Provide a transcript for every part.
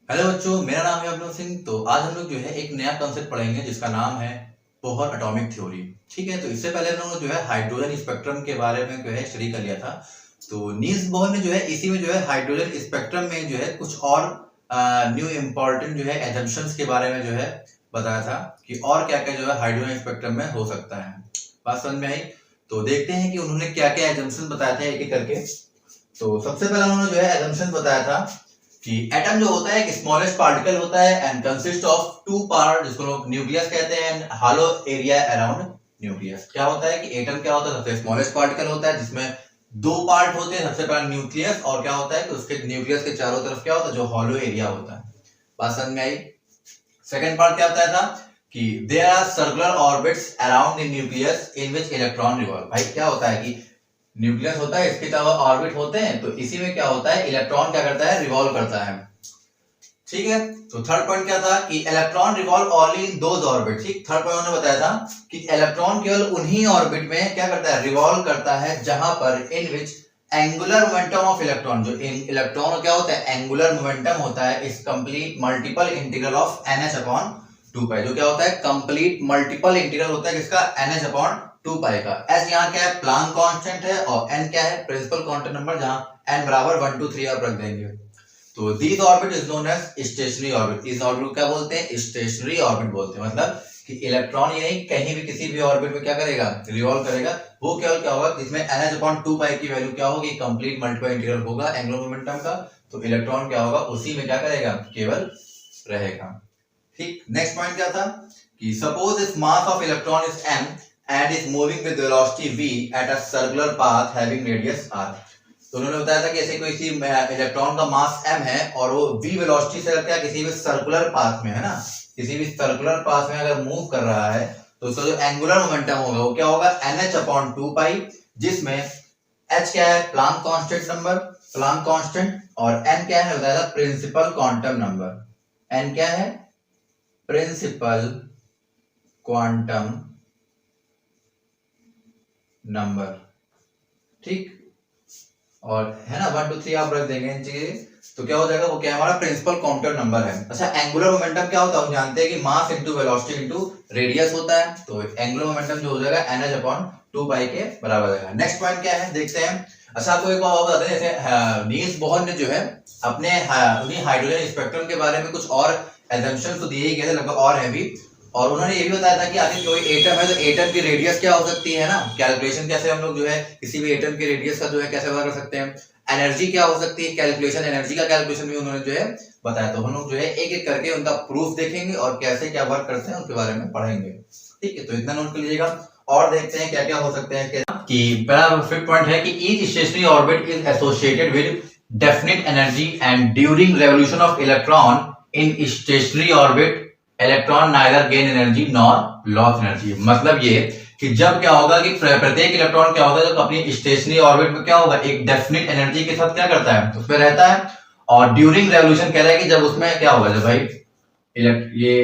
Hello बच्चों, मेरा नाम है अभिनव सिंह। तो आज हम लोग जो है एक नया कॉन्सेप्ट पढ़ेंगे जिसका नाम है बोहर एटॉमिक थ्योरी। ठीक है, तो इससे पहले हम लोग जो है हाइड्रोजन स्पेक्ट्रम के बारे में जो है स्टडी कर लिया था। तो नील्स बोहर ने जो है इसी में जो है हाइड्रोजन स्पेक्ट्रम में जो है कुछ और न्यू इम्पोर्टेंट जो है एजम्पशंस के बारे में जो है बताया था कि और क्या क्या जो है हाइड्रोजन स्पेक्ट्रम में हो सकता है। बात समझ में आई? तो देखते हैं कि उन्होंने क्या क्या एजम्पशन बताया था एक एक करके। तो सबसे पहले उन्होंने जो है एजम्पशन बताया था कि एटम जो होता है एक स्मॉलेस्ट पार्टिकल होता है and consist of two part, जिसको लोग न्यूक्लियस कहते हैं, and hollow area around nucleus. क्या होता है कि एटम क्या होता है, सबसे स्मॉलेस्ट पार्टिकल होता है जिसमें दो पार्ट होते हैं। सबसे पहला न्यूक्लियस, और क्या होता है कि उसके न्यूक्लियस के चारों तरफ क्या होता है, जो हॉलो एरिया होता है। बात समझ में आई? सेकेंड पार्ट क्या बताया था कि there are circular orbits around the nucleus in which electron revolve. भाई क्या होता है कि न्यूक्लियस होता है, इसके चारों ऑर्बिट होते हैं, तो इसी में क्या होता है, इलेक्ट्रॉन क्या करता है, रिवॉल्व करता है। ठीक है, तो थर्ड पॉइंट क्या था कि electron revolve only in those orbit. ठीक, थर्ड पॉइंट उन्होंने बताया था कि इलेक्ट्रॉन केवल उन्हीं ऑर्बिट में क्या करता है, रिवॉल्व करता है जहां पर इन विच एंगुलर मोमेंटम ऑफ इलेक्ट्रॉन, जो इलेक्ट्रॉन क्या होता है, एंगुलर मोमेंटम होता है, इस complete multiple integral of NH upon 2 पाई। जो क्या होता है, कंप्लीट मल्टीपल इंटीग्रल होता है किसका, NH अपॉन 2 पाई का। एस यहाँ क्या है, प्लांक कांस्टेंट है, और n क्या है, प्रिंसिपल क्वांटम नंबर, जहां n बराबर 1 2 3 आप रख देंगे। तो this orbit is known as stationary orbit. इस ऑर्बिट को क्या बोलते हैं, स्टेशनरी ऑर्बिट बोलते हैं। मतलब कि इलेक्ट्रॉन ये नहीं कहीं भी किसी भी ऑर्बिट में क्या करेगा, रिवॉल्व करेगा। वो केवल क्या होगा, जिसमें NH अपॉन 2 पाई की वैल्यू क्या होगी, कंप्लीट मल्टीपल इंटीग्रल होगा एंगुलर मोमेंटम का। तो इलेक्ट्रॉन क्या होगा, उसी में क्या करेगा, केवल रहेगा। ठीक, नेक्स्ट पॉइंट क्या था कि suppose if mass of electron is m and is moving with velocity v at a circular path having radius r। तो उन्होंने बताया था कि ऐसे कोई सी इलेक्ट्रॉन का मास m है और वो v वेलोसिटी से क्या किसी भी सर्कुलर पाथ में है ना, किसी भी सर्कुलर पाथ में अगर मूव कर रहा है, तो उसका जो एंगुलर मोमेंटम होगा वो क्या होगा, NH अपॉन 2 पाई, जिसमें h क्या है, Planck constant number, Planck constant, और n क्या है, बताया था प्रिंसिपल क्वांटम नंबर। n क्या है, प्रिंसिपल क्वांटम नंबर। ठीक, और है ना 1 2 3 आप रख देंगे इन चीजें, तो क्या हो जाएगा, वो क्या हमारा प्रिंसिपल क्वांटम नंबर है। अच्छा, एंगुलर मोमेंटम क्या होता है, हम जानते हैं कि mass into velocity into radius होता है। तो एंगुलर मोमेंटम जो हो जाएगा NH अपॉन 2 पाई के बराबर हो जाएगा। नेक्स्ट पॉइंट क्या है, देखते हैं। अच्छा, आपको एक बात बता दें, जैसे नील्स बोहर ने जो है अपने हाइड्रोजन स्पेक्ट्रम के बारे में कुछ और एजम्पशंस तो दिए ही गए थे, लगभग और है भी। और उन्होंने ये भी बताया था कि आखिर कोई एटम है तो एटम की रेडियस क्या हो सकती है ना, कैलकुलेशन कैसे हम लोग जो है किसी भी एटम की रेडियस का जो है कैसे पता कर सकते हैं। एनर्जी क्या हो सकती है, कैलकुलेशन, एनर्जी का कैलकुलेशन भी उन्होंने जो है बताया। तो हम लोग जो है एक एक करके उनका प्रूफ देखेंगे और कैसे क्या वर्क करते हैं उनके बारे में पढ़ेंगे। ठीक है, तो इतना नोट कर लीजिएगा। और देखते हैं क्या क्या हो सकते हैं कि पहला फिफ्थ पॉइंट है कि each stationery orbit is associated with definite energy and during revolution of electron in stationery orbit electron neither gain energy nor loss energy. मतलब ये कि जब क्या होगा कि प्रत्येक इलेक्ट्रॉन क्या होगा, जब अपनी स्टेशनरी ऑर्बिट में क्या होगा, एक डेफिनिट एनर्जी के साथ क्या करता है, उसमें रहता है। और ड्यूरिंग रेवोल्यूशन कह रहा है कि जब उसमें क्या होगा, जब भाई ये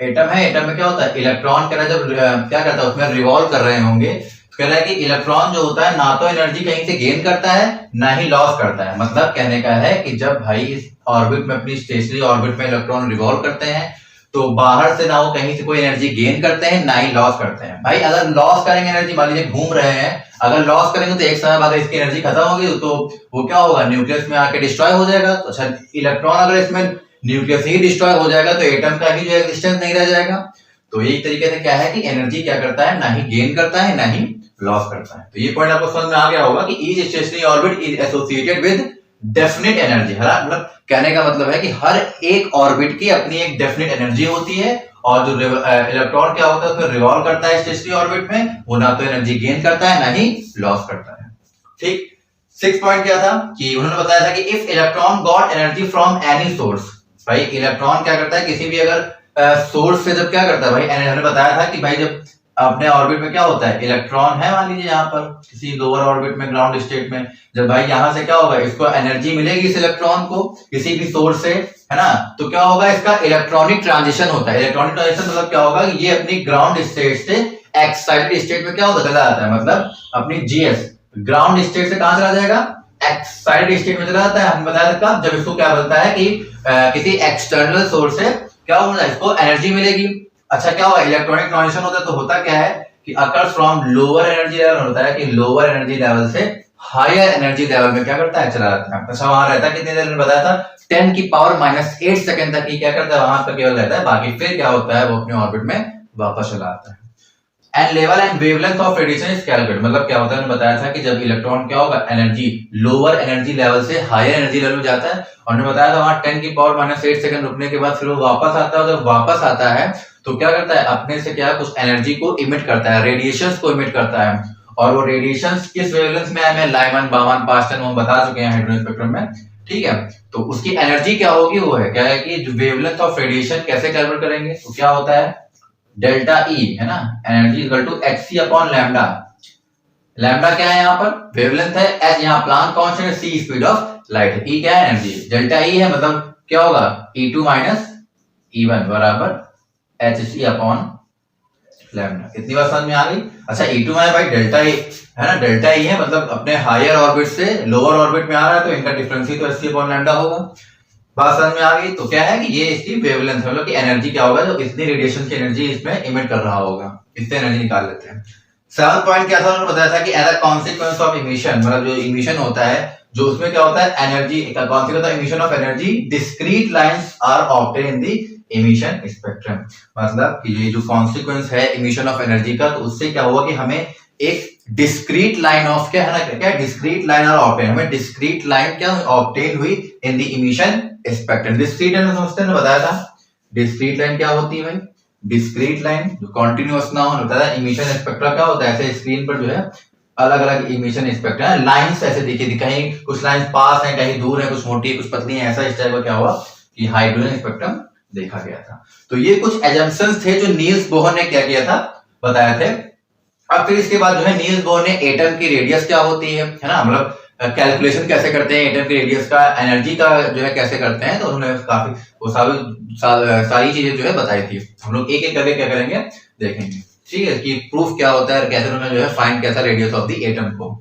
एटम है, एटम में क्या होता है, इलेक्ट्रॉन कह रहा है जब क्या करता है, उसमें रिवॉल्व कर रहे होंगे, तो कह रहा है कि इलेक्ट्रॉन जो होता है ना तो एनर्जी कहीं से गेन करता है ना ही लॉस करता है। मतलब कहने का है कि जब भाई इस ऑर्बिट में, अपनी स्टेशनरी ऑर्बिट में इलेक्ट्रॉन रिवॉल्व करते हैं, तो बाहर से ना वो कहीं से कोई एनर्जी गेन करते हैं ना ही लॉस करते हैं। भाई अगर लॉस करेंगे एनर्जी, मान लीजिए घूम रहे हैं, अगर लॉस करेंगे तो एक समय बाद इसकी एनर्जी खत्म होगी, तो वो क्या होगा, न्यूक्लियस में आके डिस्ट्रॉय हो जाएगा। तो अच्छा, इलेक्ट्रॉन अगर इसमें न्यूक्लियस ही डिस्ट्रॉय हो जाएगा तो एटम का ही जो एग्जिस्टेंस नहीं रह जाएगा। तो एक तरीके से क्या है कि एनर्जी क्या करता है, ना ही गेन करता है ना ही लॉस करता है। तो ये पॉइंट आपको समझ में आ गया होगा कि each stationery orbit is associated with definite energy. मतलब कहने का मतलब है कि हर एक ऑर्बिट की अपनी एक डेफिनिट एनर्जी होती है, और जो इलेक्ट्रॉन क्या होता है उसमें रिवॉल्व करता है स्टेशनरी ऑर्बिट में, वो ना तो एनर्जी गेन करता है ना ही लॉस करता है। ठीक, सिक्स पॉइंट क्या था कि उन्होंने बताया था कि if electron got energy from any source. भाई इलेक्ट्रॉन क्या करता है, किसी भी अगर सोर्स से जब क्या करता है, भाई उन्होंने बताया था कि भाई जब अपने ऑर्बिट में क्या होता है, इलेक्ट्रॉन है मान लीजिए यहाँ पर किसी लोअर ऑर्बिट में, ग्राउंड स्टेट में, जब भाई यहाँ से क्या होगा, इसको एनर्जी मिलेगी इस इलेक्ट्रॉन को किसी भी सोर्स से, है ना, तो क्या होगा, इसका इलेक्ट्रॉनिक ट्रांजिशन होता है। इलेक्ट्रॉनिक ट्रांजिशन मतलब क्या होगा, ये अपनी ग्राउंड स्टेट से एक्साइटेड स्टेट में क्या होता चला जाता है, मतलब अपनी GS ग्राउंड स्टेट से कहां चला जाएगा, एक्साइटेड स्टेट में चला जाता है। हम बताया था जब इसको क्या बोलता है कि किसी एक्सटर्नल सोर्स से क्या होगा, इसको एनर्जी मिलेगी। अच्छा क्या होगा, इलेक्ट्रॉनिक ट्रांजिशन होता है तो होता क्या है कि occurs from lower energy level, होता है कि लोअर एनर्जी लेवल से हायर एनर्जी लेवल में क्या करता है, चला जाता है। अच्छा वहां रहता है कितनी देर में बताया था, 10 की पावर -8 सेकंड तक ही क्या करता है वहां पर केवल रहता है, बाकी फिर क्या होता है वो अपने ऑर्बिट में वापस चला आता है। And level and wavelength of radiation is calculated, मतलब क्या होता है, मैंने बताया था कि जब इलेक्ट्रॉन क्या होगा एनर्जी लोअर एनर्जी लेवल से हायर एनर्जी लेवल में जाता है, और मैंने बताया था वहां 10 की पावर -8 सेकंड रुकने के बाद फिर वो वापस आता है। जब वापस आता है तो क्या करता है, अपने से क्या कुछ एनर्जी को इमिट करता है, रेडिएशंस को इमिट करता है। और वो रेडिएशंस किस वेवलेंथ में है, लाइमन बामन पास्टन हम बता चुके हैं हाइड्रोजन स्पेक्ट्रम में, ठीक है। तो उसकी एनर्जी क्या होगी, वो है क्या है कि जो वेवलेंथ ऑफ रेडिएशन कैसे कैलकुलेट करेंगे, तो क्या होता है डेल्टा ई है ना, energy equal to hc upon lambda. Lambda क्या है यहाँ पर, वेवलेंथ है, h यहाँ प्लांक कांस्टेंट है, c स्पीड ऑफ लाइट है, e क्या है एनर्जी, डेल्टा ई है, मतलब क्या होगा E2 माइनस E1 बराबर hc अपॉन लैम्डा। इतनी बात समझ में आ गई। अच्छा E2 में भाई डेल्टा ई है ना, डेल्टा ई है मतलब अपने हायर ऑर्बिट से लोअर ऑर्बिट में आ रहा है, तो इनका डिफरेंस ही तो hc अपॉन लैम्डा होगा। बात समझ में आ गई। तो क्या है कि ये इसकी वेवलेंथ मतलब कि एनर्जी क्या होगा, जो इतनी रेडिएशन की एनर्जी इसमें इमिट कर रहा होगा, इससे एनर्जी निकाल लेते हैं। 7 पॉइंट क्या था, उन्होंने बताया था कि as a consequence of emission, मतलब जो इमिशन होता है जो उसमें क्या होता है एनर्जी का consequence of emission of energy, discrete lines are obtain in the emission spectrum. मतलब कि ये जो कॉन्सिक्वेंस है इमिशन ऑफ एनर्जी का, तो उससे क्या हुआ कि हमें एक डिस्क्रीट लाइन ऑफ क्या है ना, क्या डिस्क्रीट लाइन आर ऑब्टेन, हमें डिस्क्रीट लाइन क्या ऑब्टेन हुई इन the emission spectrum. Discrete line समझते हैं, बताया था डिस्क्रीट लाइन क्या होती है भाई, डिस्क्रीट लाइन जो कंटिन्यूअस ना हो, बताया था इमिशन स्पेक्ट्रा क्या होता है, ऐसे स्क्रीन पर जो है अलग अलग इमिशन स्पेक्ट्रा है, लाइंस ऐसे दिखी थी, कहीं कुछ लाइंस पास है, कहीं दूर है, कुछ मोटी है, कुछ पतली है, ऐसा इस टाइप का क्या हुआ कि हाइड्रोजन स्पेक्ट्रम देखा गया था। तो ये कुछ एजम्पशंस थे जो नील्स बोहर ने क्या किया था, बताया थे। अब फिर इसके बाद जो है नील्स बोहर ने एटम की रेडियस क्या होती है ना, मतलब कैलकुलेशन कैसे करते हैं एटम के रेडियस का, एनर्जी का जो है कैसे करते हैं, तो उन्होंने काफी वो सारी चीजें जो है बताई थी। हम लोग एक एक करके क्या करेंगे देखेंगे, ठीक है, कि प्रूफ क्या होता है, कैसे उन्होंने जो है फाइंड किया था रेडियस ऑफ द एटम को।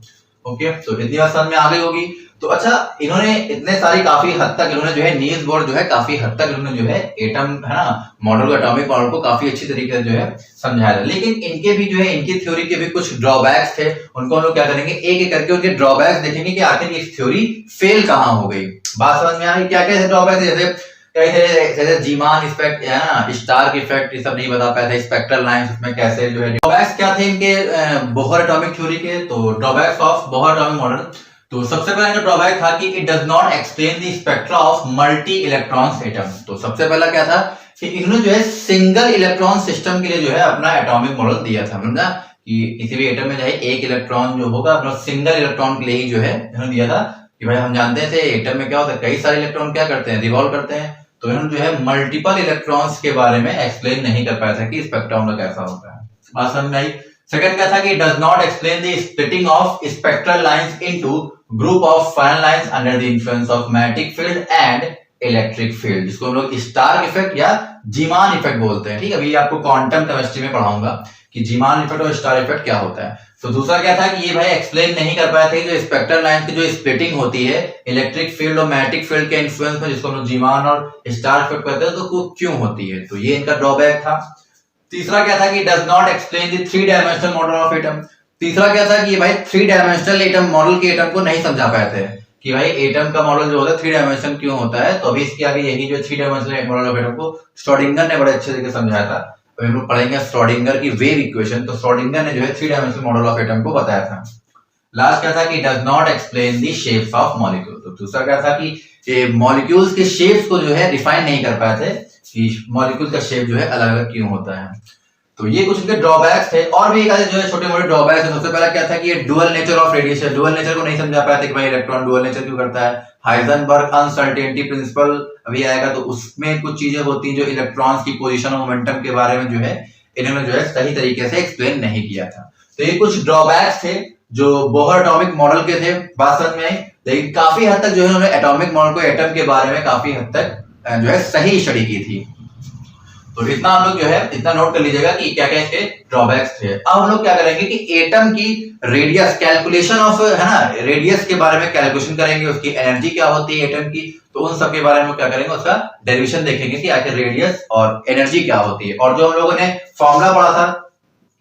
ओके, तो इतनी बात समझ में आ गई होगी। तो अच्छा इन्होंने इतने सारी काफी हद तक इन्होंने जो है नील्स बोर जो है काफी हद तक इन्होंने जो है एटम है ना मॉडल को, एटॉमिक मॉडल को काफी अच्छी तरीके से जो है समझाया था। लेकिन इनके भी जो है इनकी थ्योरी के भी कुछ ड्रॉबैक्स थे, उनको हम लोग क्या करेंगे एक एक करके उनके ड्रॉबैक्स देखेंगे कि आखिर ये थ्योरी फेल कहाँ हो गई। बात समझ में आ रही, क्या क्या ड्रॉबैक्स, जैसे जीमान इफेक्ट है ना, स्टार इफेक्ट, ये सब नहीं बता पाया था, स्पेक्ट्रल लाइंस उसमें कैसे जो है। ड्रॉबैक्स क्या थे इनके बोहर एटॉमिक थ्योरी के, तो drawbacks of Bohr atomic model, तो सबसे पहला जो ड्रॉबैक था कि it does not explain the spectra of multi electrons atom. तो सबसे पहला क्या था कि इन्होंने जो है सिंगल इलेक्ट्रॉन सिस्टम के लिए जो है अपना एटॉमिक मॉडल दिया था, समझा कि किसी भी एटम में जो है एक इलेक्ट्रॉन जो होगा अपना सिंगल इलेक्ट्रॉन के लिए ही जो है इन्होंने दिया था कि भाई हम जानते थे एटम में क्या होता है कई सारे इलेक्ट्रॉन क्या करते हैं रिवॉल्व करते हैं, तो इन्होंने जो है मल्टीपल इलेक्ट्रॉन्स के बारे में एक्सप्लेन नहीं कर पाया था कि स्पेक्ट्रम कैसा होता है। बात समझ में आई। सेकंड क्या था कि does not explain the splitting of spectral lines into group of fine lines under the influence of magnetic field and electric field, जिसको हम लोग स्टार इफेक्ट या जीमान इफेक्ट बोलते हैं। ठीक है, अभी आपको क्वांटम केमिस्ट्री में पढ़ाऊंगा कि जीमान इफेक्ट और स्टार इफेक्ट क्या होता है। तो दूसरा क्या था कि ये भाई एक्सप्लेन नहीं कर पाए थे जो स्पेक्ट्रल लाइंस की जो स्प्लिटिंग होती है इलेक्ट्रिक फील्ड और मैग्नेटिक फील्ड के इन्फ्लुएंस में, जिसको हम लोग जीमान और स्टार इफेक्ट कहते हैं, तो क्यों होती है, तो ये इनका ड्रॉबैक था। तीसरा क्या था कि does not explain the 3 dimensional model of atom. तीसरा क्या था कि भाई 3 डायमेंशनल एटम मॉडल के एटम को नहीं समझा पाए थे कि भाई एटम का मॉडल जो होता है 3 डायमेंशन क्यों होता है। तो अभी इसके आगे यही जो 3 डायमेंशनल मॉडल ऑफ एटम को श्रोडिंगर ने बड़े अच्छे तरीके से समझाया था। अभी हम लोग पढ़ेंगे श्रोडिंगर की वेव इक्वेशन, तो श्रोडिंगर ने जो है 3 डायमेंशनल मॉडल ऑफ एटम को बताया था। लास्ट क्या था कि does not explain the shapes of molecule. तो दूसरा क्या था कि ये मॉलिक्यूल्स के शेप्स को जो है डिफाइन नहीं कर पाए थे कि मॉलिक्यूल का शेप जो है अलग अलग क्यों होता है। तो ये कुछ उनके ड्रॉबैक्स थे। और भी एक जो है छोटे मोटे ड्रॉबैक्स है। सबसे पहला क्या था कि ये dual nature of radiation, dual nature को नहीं समझा पाए थे कि भाई इलेक्ट्रॉन डुअल नेचर क्यों करता है। हाइजेनबर्ग अनसर्टेनिटी प्रिंसिपल अभी आएगा, तो उसमें कुछ चीजें होती हैं जो इलेक्ट्रॉन्स की पोजीशन और मोमेंटम के बारे में जो है इन्होंने जो है सही तरीके से एक्सप्लेन नहीं किया था। तो ये कुछ ड्रॉबैक्स थे जो बोहर एटॉमिक मॉडल के थे, बात समझ में आई। लेकिन काफी हद तक जो है उन्होंने एटॉमिक मॉडल को एटम के बारे में काफी हद तक जो है सही स्टडी की थी। तो तो इतना हम लोग जो है इतना नोट कर लीजिएगा कि क्या क्या इसके ड्रॉबैक्स थे। अब हम लोग क्या करेंगे कि एटम की रेडियस कैलकुलेशन ऑफ है ना, रेडियस के बारे में कैलकुलेशन करेंगे, उसकी एनर्जी क्या होती है एटम की, तो उन सब के बारे में क्या करेंगे, उसका डेरिवेशन देखेंगे कि आखिर रेडियस और एनर्जी क्या होती है। और जो हम लोगों ने फॉर्मूला पढ़ा था,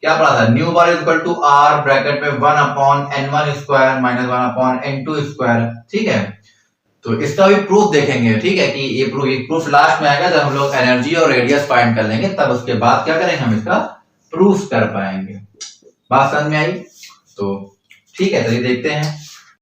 क्या पढ़ा था, nu bar is equal to R bracket में 1 upon n1 square minus 1 upon n2 square. ठीक है, तो इसका भी प्रूफ देखेंगे। ठीक है, कि ये प्रूफ लास्ट में आएगा जब हम लोग एनर्जी और रेडियस फाइंड कर लेंगे, तब उसके बाद क्या करेंगे, हम इसका प्रूफ कर पाएंगे। बात समझ में आई? तो ठीक है, चलिए देखते हैं।